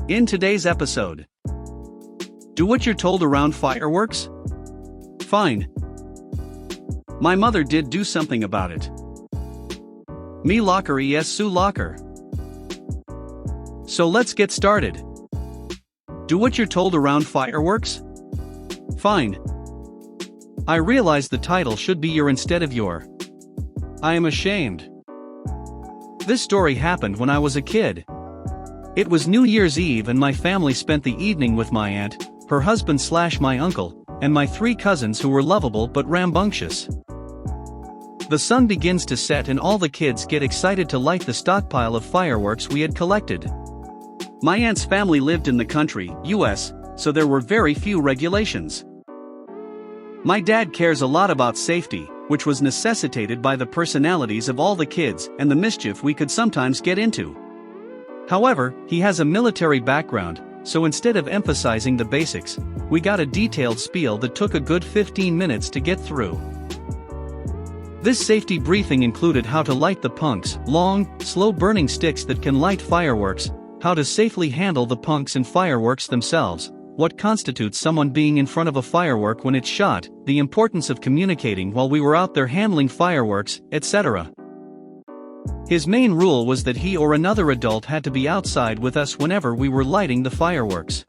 In today's episode, do what you're told around fireworks? Fine. My mother did do something about it. Me locker es su locker. So let's get started. Do what you're told around fireworks? Fine. I realize the title should be your instead of your. I am ashamed. This story happened when I was a kid. It was New Year's Eve and my family spent the evening with my aunt, her husband/my uncle, and my 3 cousins who were lovable but rambunctious. The sun begins to set and all the kids get excited to light the stockpile of fireworks we had collected. My aunt's family lived in the country, US, so there were very few regulations. My dad cares a lot about safety, which was necessitated by the personalities of all the kids and the mischief we could sometimes get into. However, he has a military background, so instead of emphasizing the basics, we got a detailed spiel that took a good 15 minutes to get through. This safety briefing included how to light the punks, long, slow-burning sticks that can light fireworks, how to safely handle the punks and fireworks themselves, what constitutes someone being in front of a firework when it's shot, the importance of communicating while we were out there handling fireworks, etc. His main rule was that he or another adult had to be outside with us whenever we were lighting the fireworks.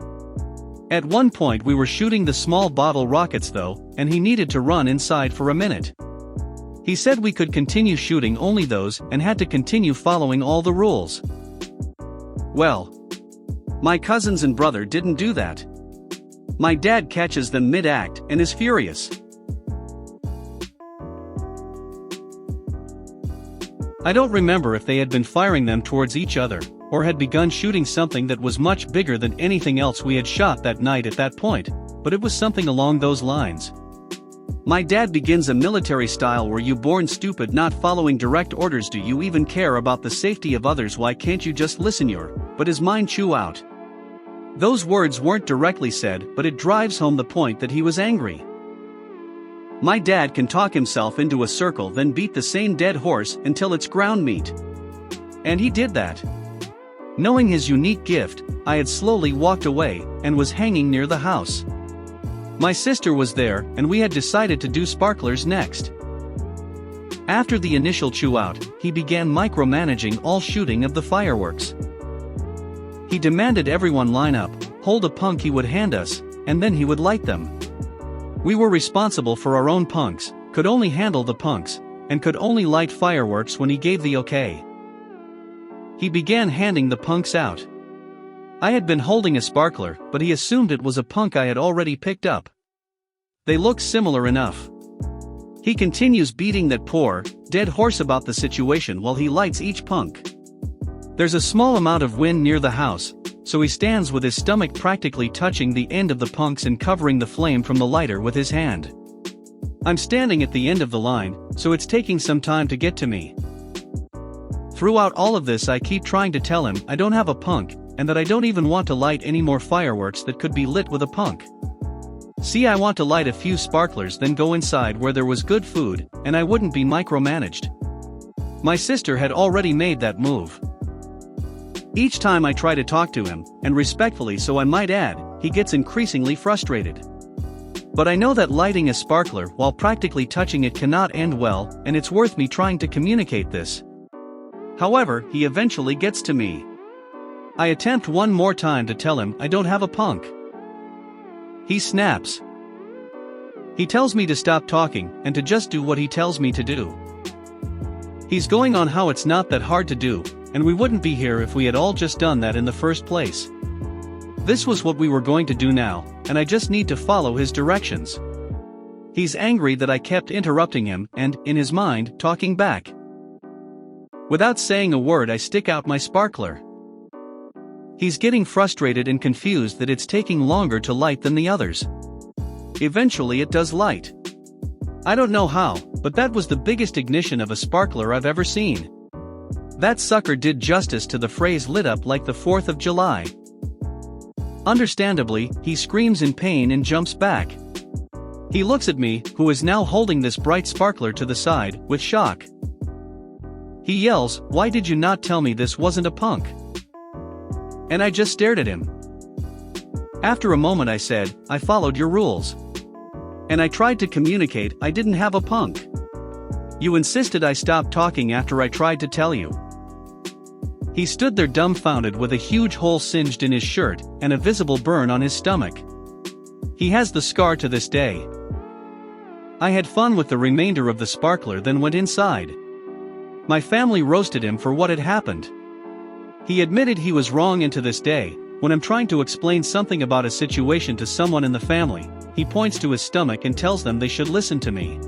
At one point we were shooting the small bottle rockets though, and he needed to run inside for a minute. He said we could continue shooting only those and had to continue following all the rules. Well, my cousins and brother didn't do that. My dad catches them mid-act and is furious. I don't remember if they had been firing them towards each other, or had begun shooting something that was much bigger than anything else we had shot that night at that point, but it was something along those lines. My dad begins a military style where you born stupid not following direct orders, do you even care about the safety of others, why can't you just listen but his mind chew out. Those words weren't directly said, but it drives home the point that he was angry. My dad can talk himself into a circle then beat the same dead horse until it's ground meat. And he did that. Knowing his unique gift, I had slowly walked away, and was hanging near the house. My sister was there, and we had decided to do sparklers next. After the initial chew out, he began micromanaging all shooting of the fireworks. He demanded everyone line up, hold a punk he would hand us, and then he would light them. We were responsible for our own punks, could only handle the punks, and could only light fireworks when he gave the okay. He began handing the punks out. I had been holding a sparkler, but he assumed it was a punk I had already picked up. They looked similar enough. He continues beating that poor, dead horse about the situation while he lights each punk. There's a small amount of wind near the house, so he stands with his stomach practically touching the end of the punks and covering the flame from the lighter with his hand. I'm standing at the end of the line, so it's taking some time to get to me. Throughout all of this I keep trying to tell him I don't have a punk, and that I don't even want to light any more fireworks that could be lit with a punk. See, I want to light a few sparklers then go inside where there was good food, and I wouldn't be micromanaged. My sister had already made that move. Each time I try to talk to him, and respectfully so I might add, he gets increasingly frustrated. But I know that lighting a sparkler while practically touching it cannot end well, and it's worth me trying to communicate this. However, he eventually gets to me. I attempt one more time to tell him I don't have a punk. He snaps. He tells me to stop talking and to just do what he tells me to do. He's going on how it's not that hard to do, and we wouldn't be here if we had all just done that in the first place. This was what we were going to do now, and I just need to follow his directions. He's angry that I kept interrupting him and, in his mind, talking back. Without saying a word I stick out my sparkler. He's getting frustrated and confused that it's taking longer to light than the others. Eventually it does light. I don't know how, but that was the biggest ignition of a sparkler I've ever seen. That sucker did justice to the phrase lit up like the 4th of July. Understandably, he screams in pain and jumps back. He looks at me, who is now holding this bright sparkler to the side, with shock. He yells, "Why did you not tell me this wasn't a punk?" And I just stared at him. After a moment I said, "I followed your rules. And I tried to communicate I didn't have a punk. You insisted I stop talking after I tried to tell you." He stood there dumbfounded with a huge hole singed in his shirt and a visible burn on his stomach. He has the scar to this day. I had fun with the remainder of the sparkler, then went inside. My family roasted him for what had happened. He admitted he was wrong, and to this day, when I'm trying to explain something about a situation to someone in the family, he points to his stomach and tells them they should listen to me.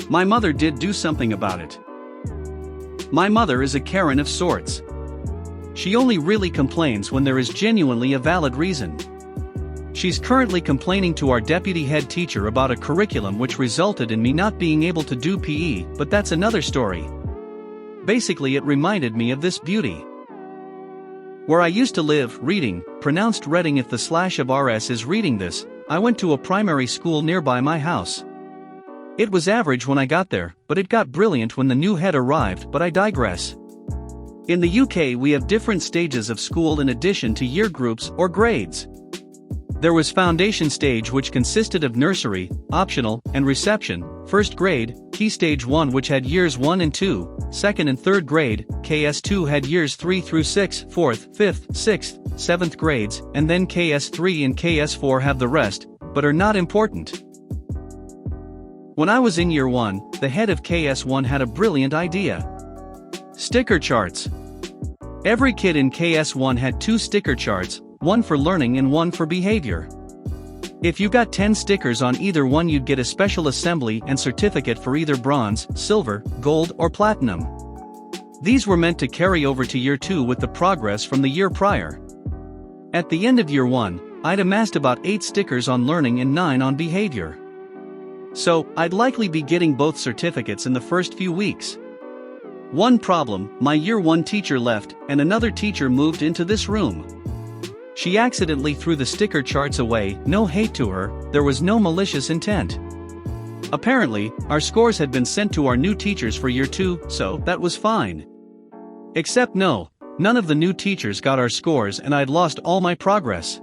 My mother did do something about it. My mother is a Karen of sorts. She only really complains when there is genuinely a valid reason. She's currently complaining to our deputy head teacher about a curriculum which resulted in me not being able to do PE, but that's another story. Basically, it reminded me of this beauty. Where I used to live, Reading, pronounced Reading if the slash of RS is reading this, I went to a primary school nearby my house. It was average when I got there, but it got brilliant when the new head arrived, but I digress. In the UK we have different stages of school in addition to year groups or grades. There was foundation stage, which consisted of nursery, optional, and reception, first grade, key stage 1 which had years 1 and 2, second and third grade, KS2 had years 3 through 6, 4th, 5th, 6th, 7th grades, and then KS3 and KS4 have the rest, but are not important. When I was in year 1, the head of KS1 had a brilliant idea. Sticker charts. Every kid in KS1 had 2 sticker charts, one for learning and one for behavior. If you got 10 stickers on either one, you'd get a special assembly and certificate for either bronze, silver, gold, or platinum. These were meant to carry over to year 2 with the progress from the year prior. At the end of year 1, I'd amassed about 8 stickers on learning and 9 on behavior. So, I'd likely be getting both certificates in the first few weeks. One problem, my year 1 teacher left and another teacher moved into this room. She accidentally threw the sticker charts away. No hate to her, there was no malicious intent. Apparently, our scores had been sent to our new teachers for year 2, so that was fine. Except no, none of the new teachers got our scores and I'd lost all my progress.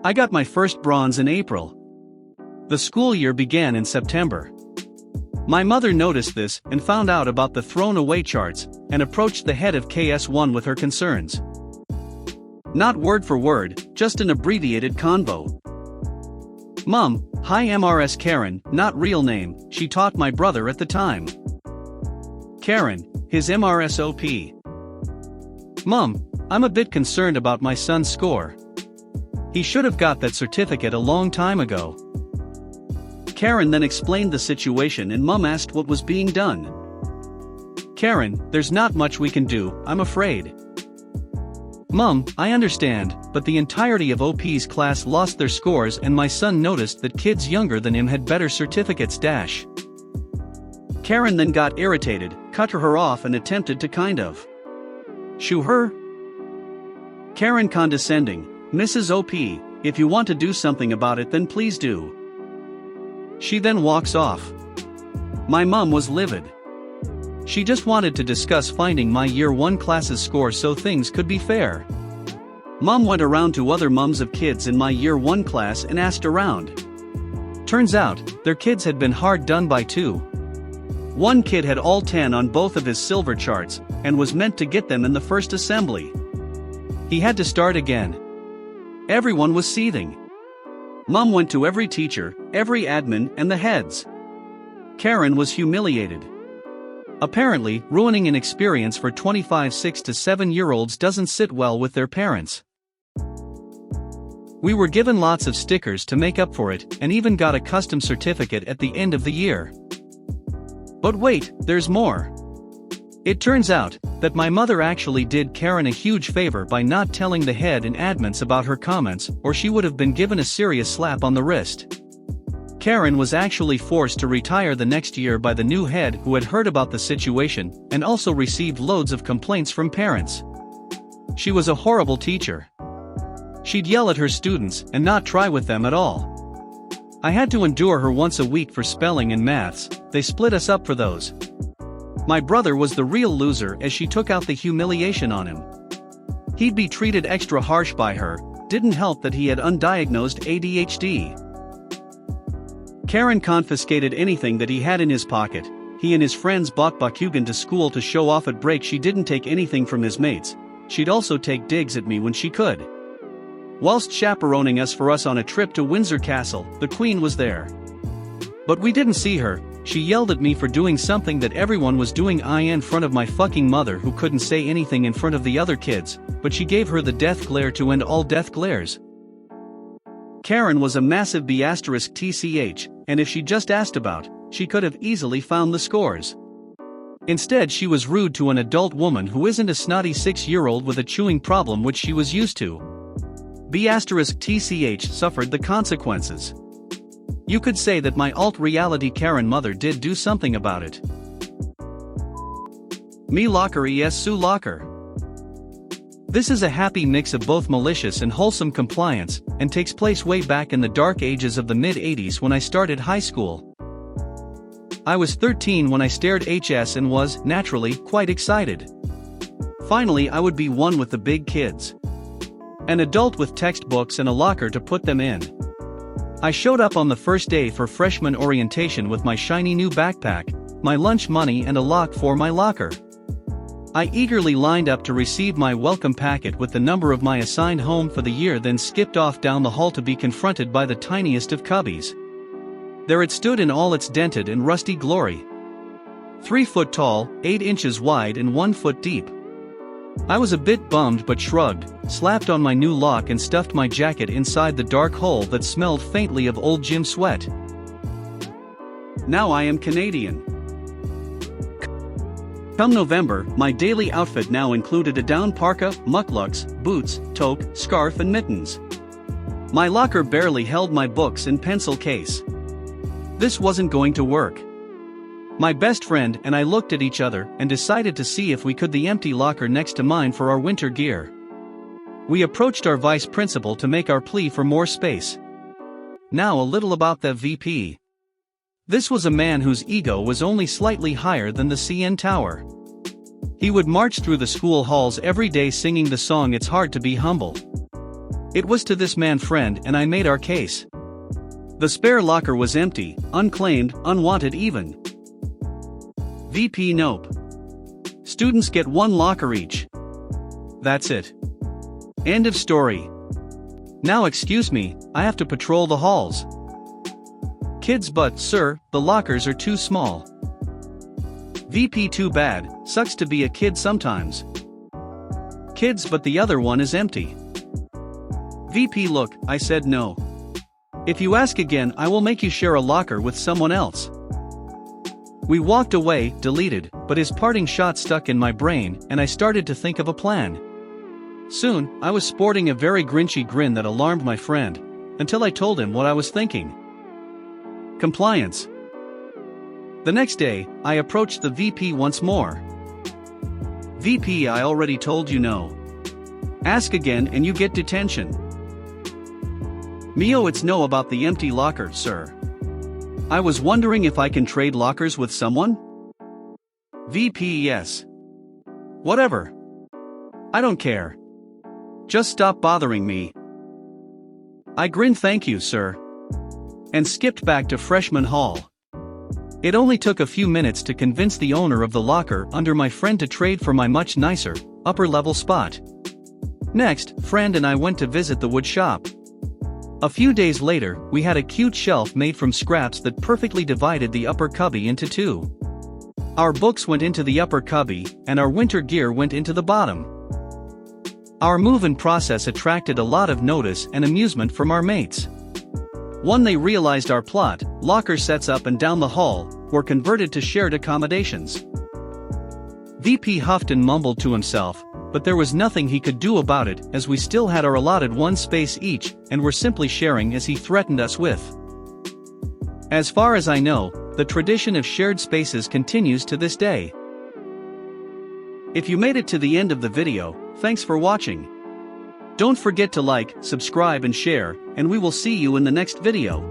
I got my first bronze in April. The school year began in September. My mother noticed this and found out about the thrown away charts and approached the head of KS1 with her concerns. Not word for word, just an abbreviated convo. Mom, hi, MRS Karen, not real name, she taught my brother at the time. Karen, his MRSOP. Mom, I'm a bit concerned about my son's score. He should have got that certificate a long time ago. Karen then explained the situation and Mom asked what was being done. Karen, there's not much we can do, I'm afraid. Mom, I understand, but the entirety of OP's class lost their scores and my son noticed that kids younger than him had better certificates. Karen then got irritated, cut her off and attempted to kind of shoo her. Karen condescending, Mrs. OP, if you want to do something about it then please do. She then walks off. My mom was livid. She just wanted to discuss finding my year 1 class's score so things could be fair. Mom went around to other mums of kids in my year 1 class and asked around. Turns out, their kids had been hard done by too. One kid had all 10 on both of his silver charts, and was meant to get them in the first assembly. He had to start again. Everyone was seething. Mom went to every teacher, every admin, and the heads. Karen was humiliated. Apparently, ruining an experience for 25 6 to 7-year-olds doesn't sit well with their parents. We were given lots of stickers to make up for it, and even got a custom certificate at the end of the year. But wait, there's more. It turns out that my mother actually did Karen a huge favor by not telling the head and admins about her comments, or she would have been given a serious slap on the wrist. Karen was actually forced to retire the next year by the new head, who had heard about the situation and also received loads of complaints from parents. She was a horrible teacher. She'd yell at her students and not try with them at all. I had to endure her once a week for spelling and maths. They split us up for those. My brother was the real loser as she took out the humiliation on him. He'd be treated extra harsh by her, didn't help that he had undiagnosed ADHD. Karen confiscated anything that he had in his pocket. He and his friends bought Bakugan to school to show off at break. She didn't take anything from his mates. She'd also take digs at me when she could. Whilst chaperoning us on a trip to Windsor Castle, the Queen was there. But we didn't see her. She yelled at me for doing something that everyone was doing in front of my fucking mother, who couldn't say anything in front of the other kids, but she gave her the death glare to end all death glares. Karen was a massive B*TCH, and if she just asked about, she could have easily found the scores. Instead, she was rude to an adult woman who isn't a snotty 6-year-old with a chewing problem which she was used to. B*TCH suffered the consequences. You could say that my alt-reality Karen mother did do something about it. Me Locker es Sue Locker. This is a happy mix of both malicious and wholesome compliance, and takes place way back in the dark ages of the mid-80s when I started high school. I was 13 when I stared HS and was, naturally, quite excited. Finally, I would be one with the big kids. An adult with textbooks and a locker to put them in. I showed up on the first day for freshman orientation with my shiny new backpack, my lunch money and a lock for my locker. I eagerly lined up to receive my welcome packet with the number of my assigned home for the year, then skipped off down the hall to be confronted by the tiniest of cubbies. There it stood in all its dented and rusty glory. 3 foot tall, 8 inches wide and 1 foot deep. I was a bit bummed but shrugged, slapped on my new lock and stuffed my jacket inside the dark hole that smelled faintly of old gym sweat. Now I am Canadian. Come November, my daily outfit now included a down parka, mukluks, boots, toque, scarf and mittens. My locker barely held my books and pencil case. This wasn't going to work. My best friend and I looked at each other and decided to see if we could the empty locker next to mine for our winter gear. We approached our vice principal to make our plea for more space. Now a little about the VP. This was a man whose ego was only slightly higher than the CN Tower. He would march through the school halls every day singing the song "It's Hard to Be Humble." It was to this man friend and I made our case. The spare locker was empty, unclaimed, unwanted even. VP nope. Students get 1 locker each. That's it. End of story. Now excuse me, I have to patrol the halls. Kids but, sir, the lockers are too small. VP too bad, sucks to be a kid sometimes. Kids but the other one is empty. VP look, I said no. If you ask again I will make you share a locker with someone else. We walked away, deleted, but his parting shot stuck in my brain and I started to think of a plan. Soon, I was sporting a very grinchy grin that alarmed my friend, until I told him what I was thinking. Compliance. The next day, I approached the VP once more. VP, I already told you no. Ask again and you get detention. Mio, it's no about the empty locker, sir. I was wondering if I can trade lockers with someone? VP, yes. Whatever. I don't care. Just stop bothering me. I grinned thank you, sir. And skipped back to freshman hall. It only took a few minutes to convince the owner of the locker under my friend to trade for my much nicer, upper-level spot. Next, friend and I went to visit the wood shop. A few days later, we had a cute shelf made from scraps that perfectly divided the upper cubby into 2. Our books went into the upper cubby, and our winter gear went into the bottom. Our move-in process attracted a lot of notice and amusement from our mates. When they realized our plot, locker sets up and down the hall were converted to shared accommodations. VP huffed and mumbled to himself, but there was nothing he could do about it as we still had our allotted 1 space each and were simply sharing as he threatened us with. As far as I know, the tradition of shared spaces continues to this day. If you made it to the end of the video, thanks for watching. Don't forget to like, subscribe and share, and we will see you in the next video.